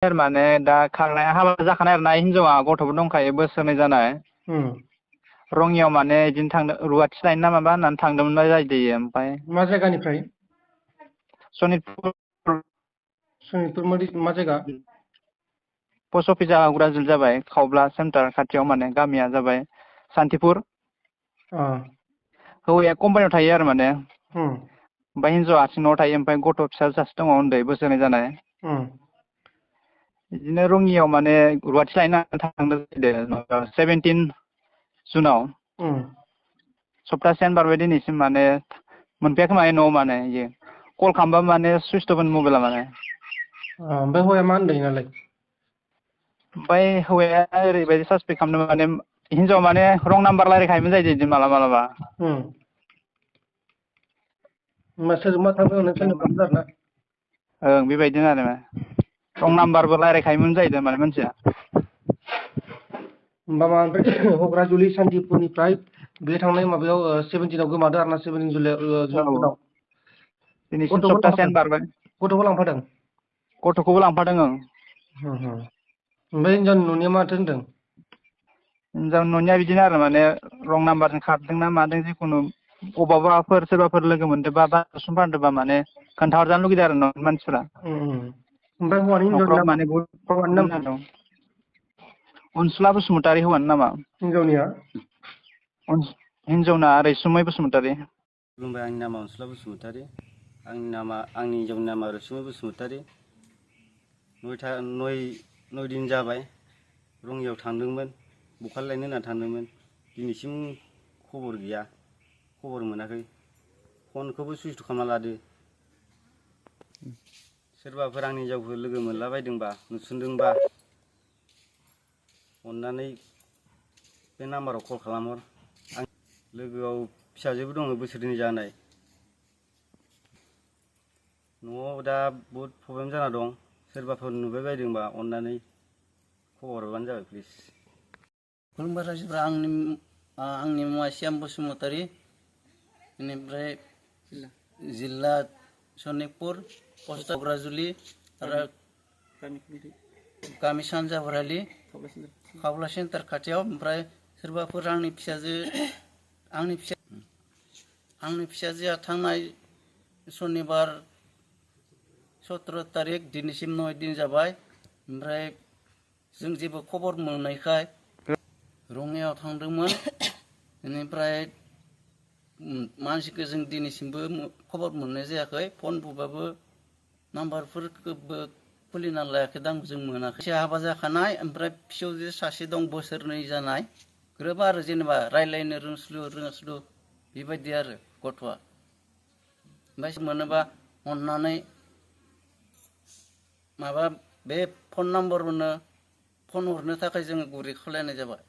माने दा खारनाया हाबा जाखानाय आरोना हिनजावा गथ'बो दंखायो बोसोरनै जानाय। रङियाव माने बिदिनो थांदों रुवाथि लायनो ना माबा होननानै थांदोंमोन जाहैदों ओमफ्राय मा जायगानिफ्राय? सनितपुर मा जायगा? पस्ट अफिसा उराजुल जाबाय खावब्ला सेन्टार खाथियाव माने गामिया जाबाय सान्तिपुर। हौवाया कम्पानियाव थायो आरो माने ओमफ्राय हिन्जावा हारसिं न'आव थायो ओमफ्राय गथ' फिसा सासे दङ उन्दै बोसोरनै जानाय। बिदिनो रङियाव माने रुवाथि लायनो थांदों जाहैदों 17 जुनाव। सप्तासेयानो बारबाय दिनैसिम माने मोनफैयाखै माने न'आव माने इयो कल खालामबा माने सुइस अफ मबाइला माने। ओमफ्राय हौवाया मा होनदों इनालाय? ओमफ्राय हौवाया ओरैबायदि सासपेक्ट खालामदों माने हिन्जावा माने रं नाम्बार रायलायखायोमोन जाहैदों बिदि मालाबा मालाबा। होमबा सोरजोंबा थांदों होननानै सन्देह खालामदों आरो ना? ओं बेबायदिनो आरो रं नाम्बारबो रायलायखायोमोन जाहैदों माने मानसिया। होमबा माबानिफ्राय हग्राजुलि सान्तिपुरनिफ्राय बे थांनाय माबायाव 17आव गोमादों आरो ना 17 जुनाव। दिनैसिम गथ'खौ लांफादों? सप्तासेयानो बारबाय। गथ'खौ लांफादों? गथ'खौबो लांफादों ओं। ओमफ्राय हिनजावनि न'निया माथो होनदों? हिनजावनि न'निया बिदिनो आरो माने रं नाम्बारजों खारदोंना मादों जिखुनु अबावबाफोर सोरबाफोर लोगो मोनदोंबा बा नुसनफ्रांदोंबा माने खोन्थाहरजानो लुगैदों आरो न'नि मानसिफ्रा। ओमफ्राय हौवानि हिनजावनि न'खराव नामा? माने बहुद हौवानि प्रब्लेम नामखौ? जाना दं। अनसुला बसुमतारि हौवानि नामा। हिनजावनिया? हिनजावना रैसुमै बसुमतारि। खुलुमबाय, आंनि नामा अनसुला बसुमतारि। आंनि हिनजावनि नामा रैसुमै बसुमतारि। 9 दिन जाबाय रङियाव थांदोंमोन बखालि लायनो होनना थांदोंमोन। दिनैसिम खबर गैया, खबर मोनाखै। फनखौबो सुइस खालामना लादो। सोरबाफोर आंनि हिनजावखौ लोगो मोनलाबायदोंबा नुसनदोंबा अननानै बे नाम्बाराव कल खालामहर। आं लोगोआव फिसाजोबो दङ बोसोरनै जानाय। न'आव दा बहुद प्रब्लेम जाना दं। सोरबाफोर नुबाय बायदोंबा अननानै खबर हरबानो जाबाय प्लिज। खुलुमबाय रायजोफोरा, आंनि मुङा श्याम बसुमतारि। बेनिफ्राय जिल्ला सनितपुर, पस्ट हग्राजुलि आरो गामि सानजा भरालि खावब्ला सेन्टार खाथियाव। ओमफ्राय सोरबाफोर आंनि फिसाजोआ थांनाय सनिबार 17 तारिख दिनैसिम 9 दिन जाबाय। ओमफ्राय जों जेबो खबर मोननायखाय रङियाव थांदोंमोन। बेनिफ्राय मानसिखौ जों दिनैसिमबो खबर मोननाय जायाखै। फन बुबाबो नाम्बारफोरखौबो खुलिना लायाखै दां जों मोनाखै। एसे हाबा जाखानाय, ओमफ्राय फिसौजो सासे दं बोसोरनै जानाय। ग्रोब आरो जेनेबा रायज्लायनो रोंस्लु बेबायदि आरो गथ'आ। ओमफ्राय मोनोबा अननानै बे फन नाम्बारावनो फन हरनो थाखाय जोङो गुरै खावलायनाय जाबाय।